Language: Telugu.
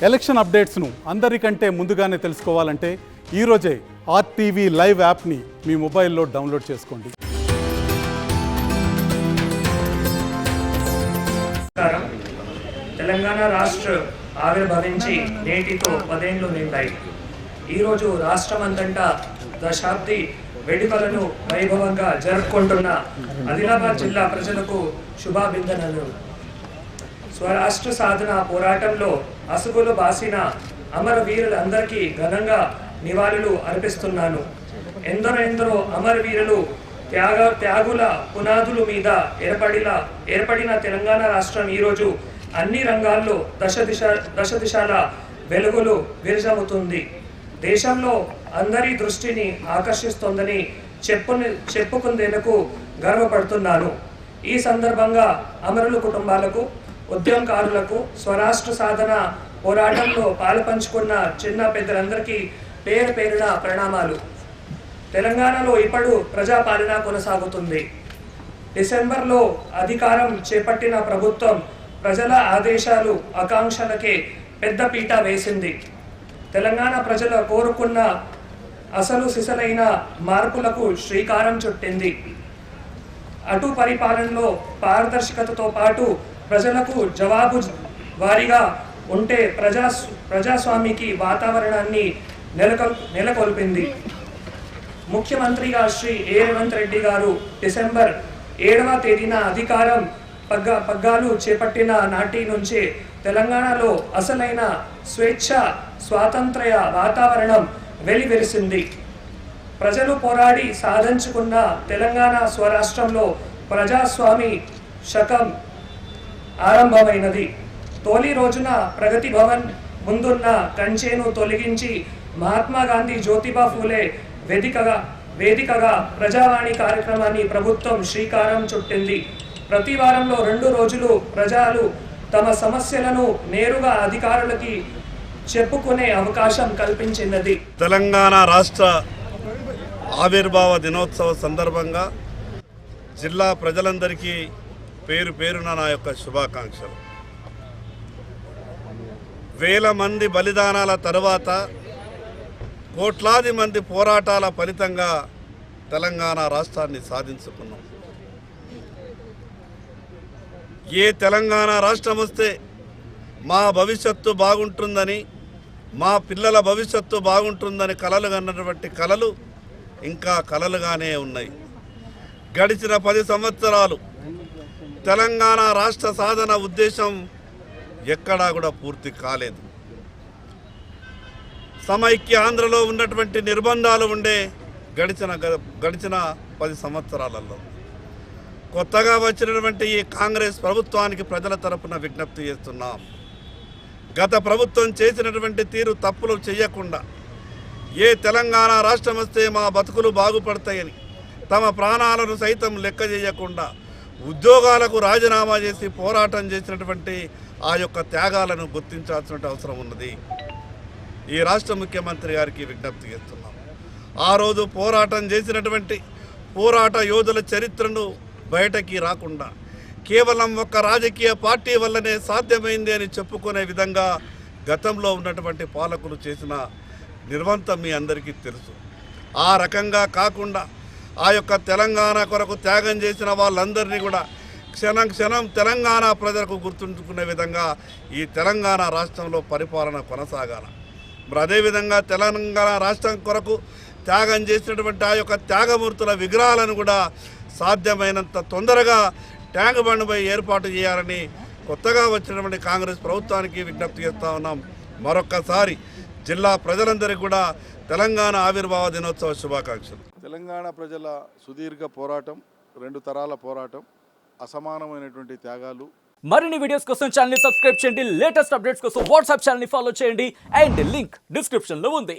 ఎలక్షన్ అప్డేట్స్ను అందరికంటే ముందుగానే తెలుసుకోవాలంటే ఈరోజే ఆర్టీవీ లైవ్ యాప్ని మీ మొబైల్లో డౌన్లోడ్ చేసుకోండి. తెలంగాణ రాష్ట్ర ఆవిర్భవించి నేటితో 10 ఏళ్లు నిండాయి. ఈరోజు రాష్ట్రమంతటా దశాబ్ది వేడుకలను వైభవంగా జరుపుకుంటున్న ఆదిలాబాద్ జిల్లా ప్రజలకు శుభాభినందనలు. స్వరాష్ట్ర సాధన పోరాటంలో అసుగులు బాసిన అమరవీరులందరికీ ఘనంగా నివాళులు అర్పిస్తున్నాను. ఎందరో అమరవీరులు త్యాగుల పునాదుల మీద ఏర్పడిన తెలంగాణ రాష్ట్రం ఈరోజు అన్ని రంగాల్లో దశ దిశాల వెలుగులు విరజమ్ముతుంది. దేశంలో అందరి దృష్టిని ఆకర్షిస్తోందని చెప్పుకుందేందుకు గర్వపడుతున్నాను. ఈ సందర్భంగా అమరుల కుటుంబాలకు, ఉద్యమకారులకు, స్వరాష్ట్ర సాధన పోరాటంలో పాలుపంచుకున్న చిన్న పెద్దలందరికీ పేరు పేరున ప్రణామాలు. తెలంగాణలో ఇప్పుడు ప్రజాపాలన కొనసాగుతుంది. డిసెంబర్లో అధికారం చేపట్టిన ప్రభుత్వం ప్రజల ఆదేశాలు, ఆకాంక్షలకే పెద్దపీట వేసింది. తెలంగాణ ప్రజలు కోరుకున్న అసలు సిసలైన మార్పులకు శ్రీకారం చుట్టింది. అటు పరిపాలనలో పారదర్శకతతో పాటు ప్రజలకు జవాబు వారీగా ఉంటే ప్రజాస్వామికి వాతావరణాన్ని నెలకొల్పింది. ముఖ్యమంత్రిగా శ్రీ రేవంత్ రెడ్డి గారు డిసెంబర్ 7వ తేదీన అధికారం పగ్గాలు చేపట్టిన నాటి నుంచే తెలంగాణలో అసలైన స్వేచ్ఛ, స్వాతంత్ర్య వాతావరణం వెలివెలిసింది. ప్రజలు పోరాడి సాధించుకున్న తెలంగాణ స్వరాష్ట్రంలో ప్రజాస్వామి శకం ఆరంభమైనది. తొలి రోజున ప్రగతి భవన్ ముందున్న కంచెను తొలగించి మహాత్మా గాంధీ, జ్యోతిబా ఫూలే వేదికగా ప్రజావాణి కార్యక్రమాన్ని ప్రభుత్వం శ్రీకారం చుట్టింది. ప్రతి వారంలో 2 రోజులు ప్రజలు తమ సమస్యలను నేరుగా అధికారులకి చెప్పుకునే అవకాశం కల్పించినది. తెలంగాణ రాష్ట్ర ఆవిర్భావ దినోత్సవ సందర్భంగా జిల్లా ప్రజలందరికీ పేరు పేరున నా యొక్క శుభాకాంక్షలు. వేల మంది బలిదానాల తరువాత, కోట్లాది మంది పోరాటాల ఫలితంగా తెలంగాణ రాష్ట్రాన్ని సాధించుకున్నాం. ఏ తెలంగాణ రాష్ట్రం వస్తే మా భవిష్యత్తు బాగుంటుందని, మా పిల్లల భవిష్యత్తు బాగుంటుందని కలలు కన్నటువంటి కలలు ఇంకా కలలుగానే ఉన్నాయి. గడిచిన 10 సంవత్సరాలు తెలంగాణ రాష్ట్ర సాధన ఉద్దేశం ఎక్కడా కూడా పూర్తి కాలేదు. సమైక్య ఆంధ్రలో ఉన్నటువంటి నిర్బంధాలు ఉండే గడిచిన 10 సంవత్సరాలలో కొత్తగా వచ్చినటువంటి ఈ కాంగ్రెస్ ప్రభుత్వానికి ప్రజల తరపున విజ్ఞప్తి చేస్తున్నాం. గత ప్రభుత్వం చేసినటువంటి తీరు తప్పులు చేయకుండా, ఏ తెలంగాణ రాష్ట్రం వస్తే మా బతుకులు బాగుపడతాయని తమ ప్రాణాలను సైతం లెక్క చేయకుండా ఉద్యోగాలకు రాజీనామా చేసి పోరాటం చేసినటువంటి ఆ యొక్క త్యాగాలను గుర్తించాల్సిన అవసరం ఉన్నది. ఈ రాష్ట్ర ముఖ్యమంత్రి గారికి విజ్ఞప్తి చేస్తున్నాం. ఆ రోజు పోరాటం చేసినటువంటి పోరాట యోధుల చరిత్రను బయటకి రాకుండా కేవలం ఒక రాజకీయ పార్టీ వల్లనే సాధ్యమైంది అని చెప్పుకునే విధంగా గతంలో ఉన్నటువంటి పాలకులు చేసిన నిర్వంతం మీ అందరికీ తెలుసు. ఆ రకంగా కాకుండా ఆ యొక్క తెలంగాణ కొరకు త్యాగం చేసిన వాళ్ళందరినీ కూడా క్షణం క్షణం తెలంగాణ ప్రజలకు గుర్తుంచుకునే విధంగా ఈ తెలంగాణ రాష్ట్రంలో పరిపాలన కొనసాగాల. మరి అదేవిధంగా తెలంగాణ రాష్ట్రం కొరకు త్యాగం చేసినటువంటి ఆ యొక్క త్యాగమూర్తుల విగ్రహాలను కూడా సాధ్యమైనంత తొందరగా ట్యాంక్ బండ్పై ఏర్పాటు చేయాలని కొత్తగా వచ్చినటువంటి కాంగ్రెస్ ప్రభుత్వానికి విజ్ఞప్తి చేస్తూ ఉన్నాం. మరొక్కసారి జిల్లా ప్రజలందరికీ కూడా తెలంగాణ ఆవిర్భావ దినోత్సవ శుభాకాంక్షలు. తెలంగాణ ప్రజల సుదీర్ఘ పోరాటం, 2 తరాల పోరాటం, అసమానమైనటువంటి త్యాగాలు. మరిన్ని వీడియోస్ కోసం ఛానల్ ని సబ్స్క్రైబ్ చేయండి. లేటెస్ట్ అప్డేట్స్ కోసం వాట్సాప్ ఛానల్ ని ఫాలో చేయండి. అండ్ లింక్ డిస్క్రిప్షన్ లో ఉంది.